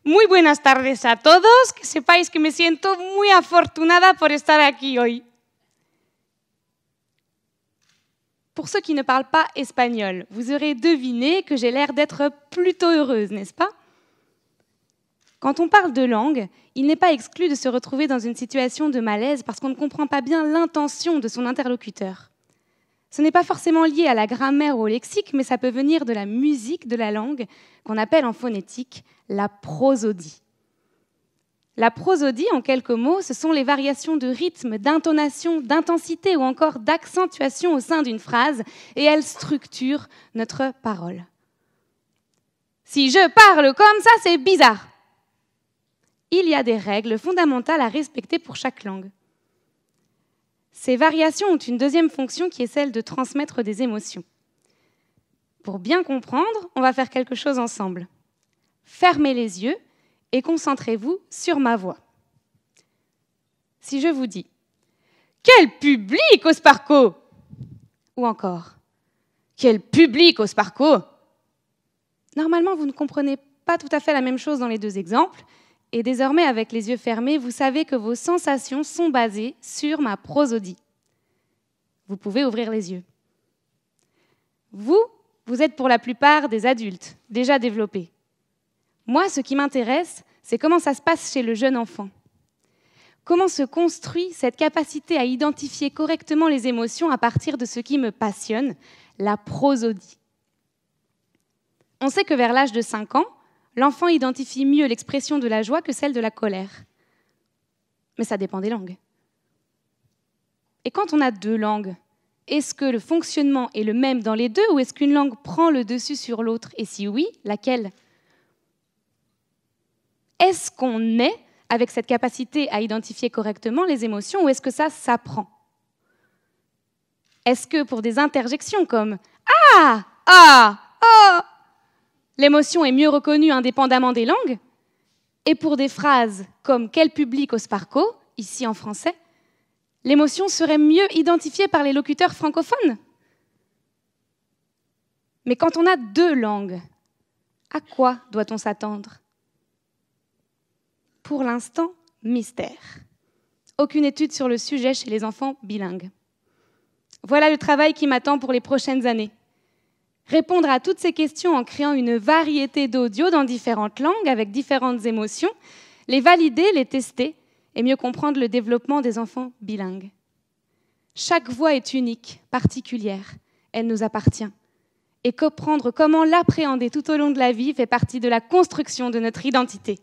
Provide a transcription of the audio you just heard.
Muy buenas tardes a todos, que sepáis que me siento muy afortunada por estar aquí hoy. Pour ceux qui ne parlent pas espagnol, vous aurez deviné que j'ai l'air d'être plutôt heureuse, n'est-ce pas? Quand on parle de langue, il n'est pas exclu de se retrouver dans une situation de malaise parce qu'on ne comprend pas bien l'intention de son interlocuteur. Ce n'est pas forcément lié à la grammaire ou au lexique, mais ça peut venir de la musique de la langue, qu'on appelle en phonétique la prosodie. La prosodie, en quelques mots, ce sont les variations de rythme, d'intonation, d'intensité ou encore d'accentuation au sein d'une phrase, et elles structurent notre parole. Si je parle comme ça, c'est bizarre. Il y a des règles fondamentales à respecter pour chaque langue. Ces variations ont une deuxième fonction qui est celle de transmettre des émotions. Pour bien comprendre, on va faire quelque chose ensemble. Fermez les yeux et concentrez-vous sur ma voix. Si je vous dis « Quel public au Sparco !» ou encore « Quel public au Sparco !» Normalement, vous ne comprenez pas tout à fait la même chose dans les deux exemples, et désormais, avec les yeux fermés, vous savez que vos sensations sont basées sur ma prosodie. Vous pouvez ouvrir les yeux. Vous êtes pour la plupart des adultes, déjà développés. Moi, ce qui m'intéresse, c'est comment ça se passe chez le jeune enfant. Comment se construit cette capacité à identifier correctement les émotions à partir de ce qui me passionne, la prosodie. On sait que vers l'âge de 5 ans, l'enfant identifie mieux l'expression de la joie que celle de la colère. Mais ça dépend des langues. Et quand on a deux langues, est-ce que le fonctionnement est le même dans les deux ou est-ce qu'une langue prend le dessus sur l'autre? Et si oui, laquelle? Est-ce qu'on naît avec cette capacité à identifier correctement les émotions ou est-ce que ça s'apprend? Est-ce que pour des interjections comme « Ah »,« Ah »,« Oh », l'émotion est mieux reconnue indépendamment des langues? Et pour des phrases comme « Quel public au Sparco », ici en français, l'émotion serait mieux identifiée par les locuteurs francophones? Mais quand on a deux langues, à quoi doit-on s'attendre? Pour l'instant, mystère. Aucune étude sur le sujet chez les enfants bilingues. Voilà le travail qui m'attend pour les prochaines années. Répondre à toutes ces questions en créant une variété d'audio dans différentes langues avec différentes émotions, les valider, les tester et mieux comprendre le développement des enfants bilingues. Chaque voix est unique, particulière, elle nous appartient. Et comprendre comment l'appréhender tout au long de la vie fait partie de la construction de notre identité.